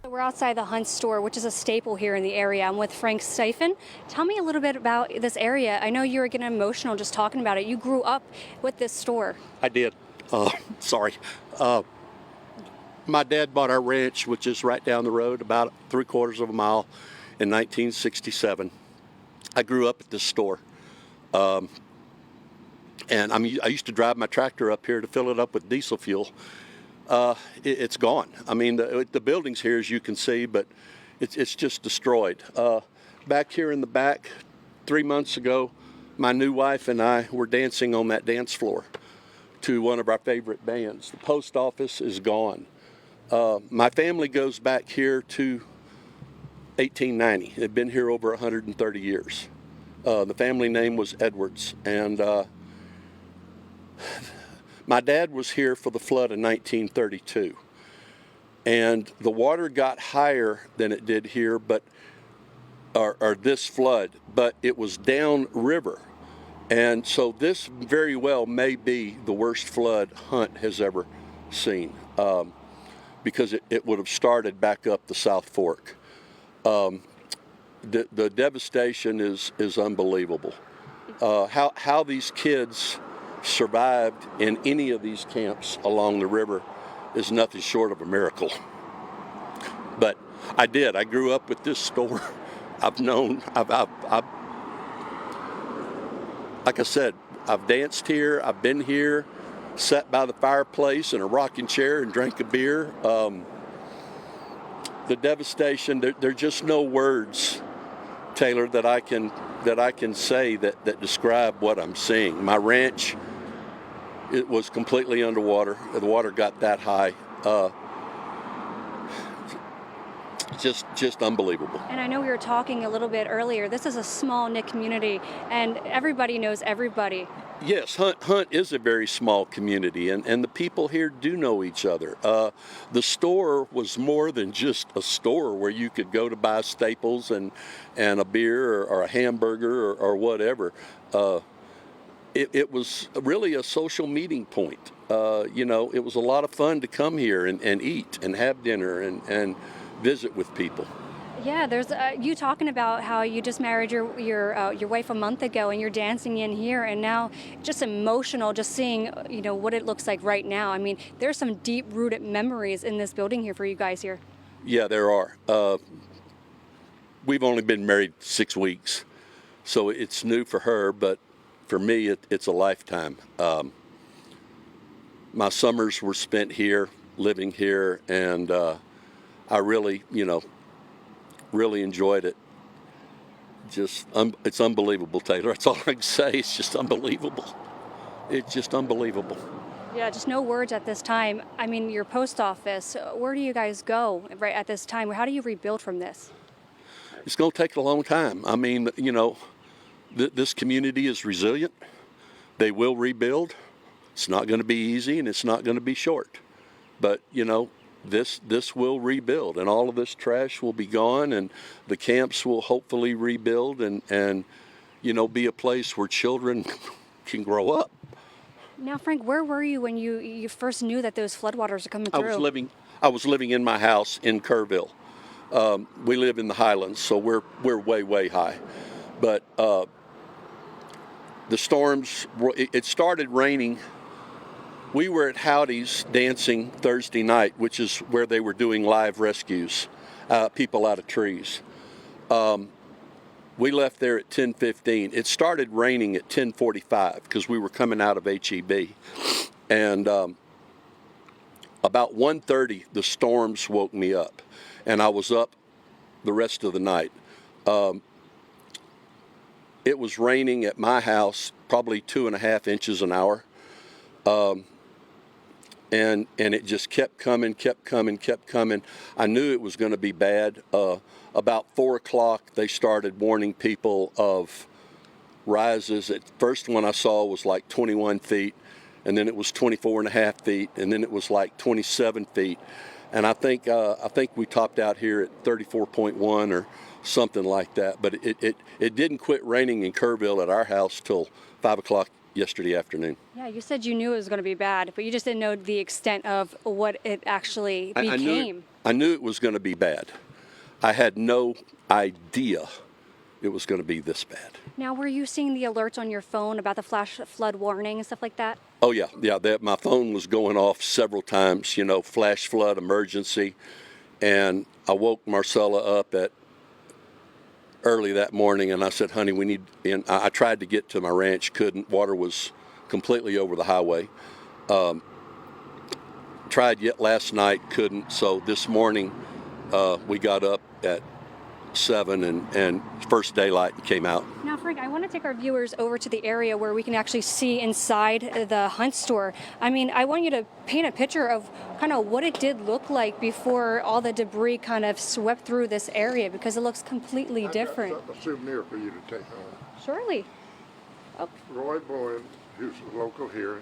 We're outside the Hunt store, which is a staple here in the area. I'm with Frank Steifen. Tell me a little bit about this area. I know you were getting emotional just talking about it. You grew up with this store. I did. Sorry. My dad bought our ranch, which is right down the road, about 3/4 of a mile, in 1967. I grew up at this store. And I used to drive my tractor up here to fill it up with diesel fuel. It's gone. I mean, the building's here, as you can see, but it's just destroyed. Back here in the back, 3 months ago, my new wife and I were dancing on that dance floor to one of our favorite bands. The post office is gone. My family goes back here to 1890. They've been here over 130 years. The family name was Edwards, and my dad was here for the flood in 1932, and the water got higher than it did here, or this flood, but it was downriver, and so this very well may be the worst flood Hunt has ever seen, because it would have started back up the South Fork. The devastation is unbelievable. How these kids survived in any of these camps along the river is nothing short of a miracle. But I did. I grew up with this store. I've like I said, I've danced here. I've been here, sat by the fireplace in a rocking chair and drank a beer. The devastation. There are just no words, Taylor, that I can say that describe what I'm seeing. My ranch, it was completely underwater. The water got that high. Just unbelievable. And I know we were talking a little bit earlier. This is a small knit community, and everybody knows everybody. Yes, Hunt is a very small community, and the people here do know each other. The store was more than just a store where you could go to buy staples and a beer or a hamburger or whatever. It was really a social meeting point. It was a lot of fun to come here and eat and have dinner and visit with people. Yeah, there's you talking about how you just married your wife a month ago, and you're dancing in here, and now just emotional just seeing what it looks like right now. I mean, there's some deep-rooted memories in this building here for you guys here. Yeah, there are. We've only been married 6 weeks, so it's new for her, but for me, it's a lifetime. My summers were spent here, living here, and I really, really enjoyed it. It's unbelievable, Taylor. That's all I can say. It's just unbelievable. It's just unbelievable. Yeah, just no words at this time. I mean, your post office, where do you guys go right at this time? How do you rebuild from this? It's going to take a long time. I mean, this community is resilient. They will rebuild. It's not going to be easy, and it's not going to be short. But, this will rebuild, and all of this trash will be gone, and the camps will hopefully rebuild and be a place where children can grow up. Now, Frank, where were you when you first knew that those floodwaters are coming through? I was living in my house in Kerrville. We live in the Highlands, so we're way high. But the storms, it started raining. We were at Howdy's dancing Thursday night, which is where they were doing live rescues, people out of trees. We left there at 10:15. It started raining at 10:45 because we were coming out of HEB. And about 1:30, the storms woke me up, and I was up the rest of the night. It was raining at my house probably 2.5 inches an hour. And it just kept coming. I knew it was going to be bad. About 4 o'clock, they started warning people of rises. At first one I saw was like 21 feet, and then it was 24.5 feet, and then it was like 27 feet. And I think we topped out here at 34.1 or something like that. But it didn't quit raining in Kerrville at our house till 5 o'clock yesterday afternoon. Yeah, you said you knew it was going to be bad, but you just didn't know the extent of what it actually became. I knew it was going to be bad. I had no idea it was going to be this bad. Now, were you seeing the alerts on your phone about the flash flood warning and stuff like that? Oh yeah. My phone was going off several times. Flash flood emergency, and I woke Marcella up at early that morning, and I said, "Honey, we need." And I tried to get to my ranch, couldn't. Water was completely over the highway. Tried yet last night, couldn't. So this morning, we got up at 7 and first daylight came out. Now, Frank, I want to take our viewers over to the area where we can actually see inside the Hunt store. I mean, I want you to paint a picture of kind of what it did look like before all the debris kind of swept through this area, because it looks completely different. I've got a souvenir for you to take home. Surely. Oh. Roy Bowen, who's local here,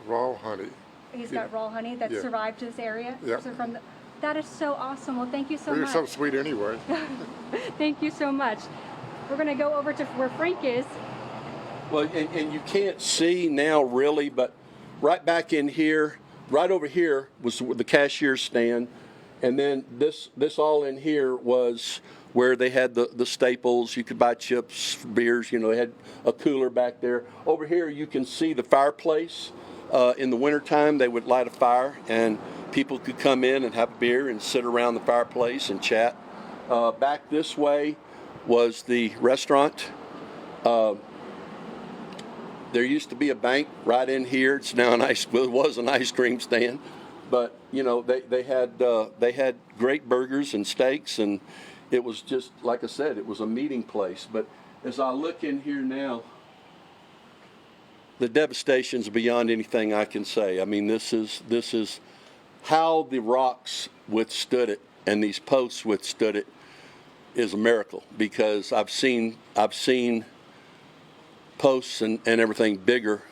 raw honey. He's got raw honey that survived this area? Yeah. So that is so awesome. Well, thank you so much. You're so sweet anyway. Thank you so much. We're going to go over to where Frank is. Well, and you can't see now really, but right back in here, right over here was the cashier stand, and then this all in here was where they had the staples. You could buy chips, beers. They had a cooler back there. Over here you can see the fireplace. In the wintertime, they would light a fire, and people could come in and have a beer and sit around the fireplace and chat. Back this way was the restaurant. There used to be a bank right in here. It's now it was an ice cream stand, but they had great burgers and steaks, and it was just like I said, it was a meeting place. But as I look in here now, the devastation's beyond anything I can say. I mean, this is how the rocks withstood it and these posts withstood it is a miracle, because I've seen posts and everything bigger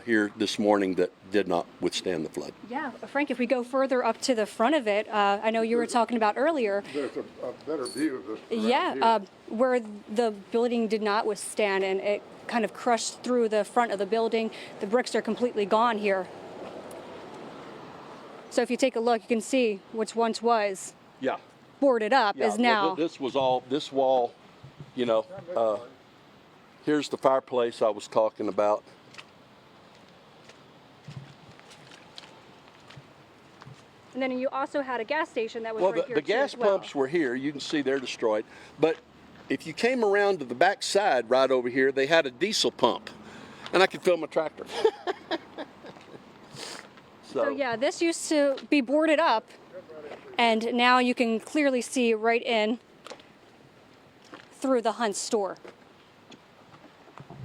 here this morning that did not withstand the flood. Yeah, Frank, if we go further up to the front of it, I know you were talking about earlier. There's a better view of this. Yeah, where the building did not withstand, and it kind of crushed through the front of the building. The bricks are completely gone here. So if you take a look, you can see which once was boarded up is now. This wall, here's the fireplace I was talking about. And then you also had a gas station that was right here. The gas pumps were here. You can see they're destroyed. But if you came around to the back side right over here, they had a diesel pump, and I could fill my tractor. So yeah, this used to be boarded up, and now you can clearly see right in through the Hunt store. I'm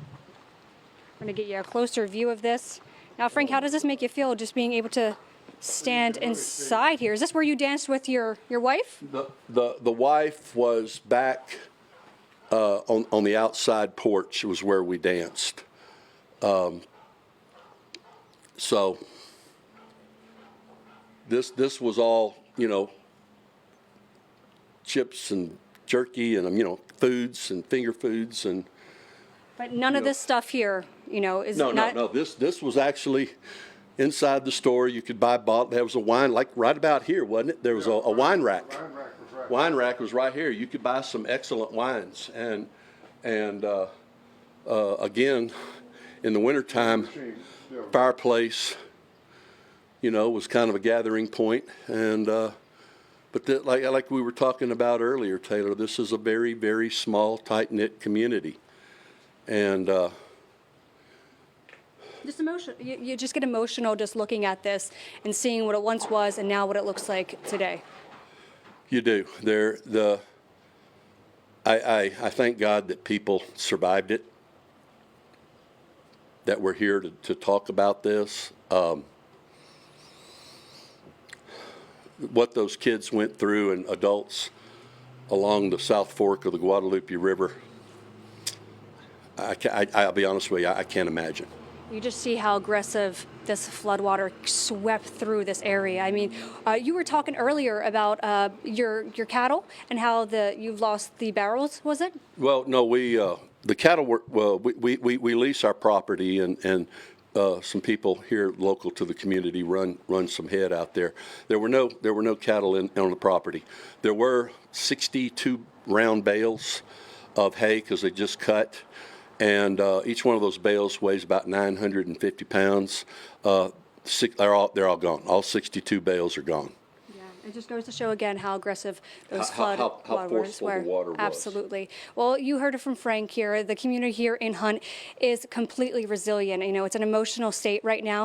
going to get you a closer view of this. Now, Frank, how does this make you feel, just being able to stand inside here? Is this where you danced with your wife? The wife was back on the outside porch. It was where we danced. So this was all, chips and jerky and foods and finger foods and. But none of this stuff here, is no. This was actually inside the store. You could buy bottle. There was a wine like right about here, wasn't it? There was a wine rack. Wine rack was right here. You could buy some excellent wines, and again, in the wintertime, fireplace, was kind of a gathering point. And but like we were talking about earlier, Taylor, this is a very, very small, tight-knit community, and. Just emotional. You just get emotional just looking at this and seeing what it once was and now what it looks like today. You do. I thank God that people survived it, that we're here to talk about this. What those kids went through and adults along the South Fork of the Guadalupe River, I'll be honest with you, I can't imagine. You just see how aggressive this floodwater swept through this area. I mean, you were talking earlier about your cattle and how you've lost the barrels, was it? Well, no, we The cattle were, well, we lease our property, and some people here local to the community run some head out there. There were no cattle on the property. There were 62 round bales of hay because they just cut, and each one of those bales weighs about 950 pounds. They're all gone. All 62 bales are gone. It just goes to show again how aggressive those flood how waters forceful were. the water was. Absolutely. Well, you heard it from Frank here. The community here in Hunt is completely resilient. You know, it's an emotional state right now.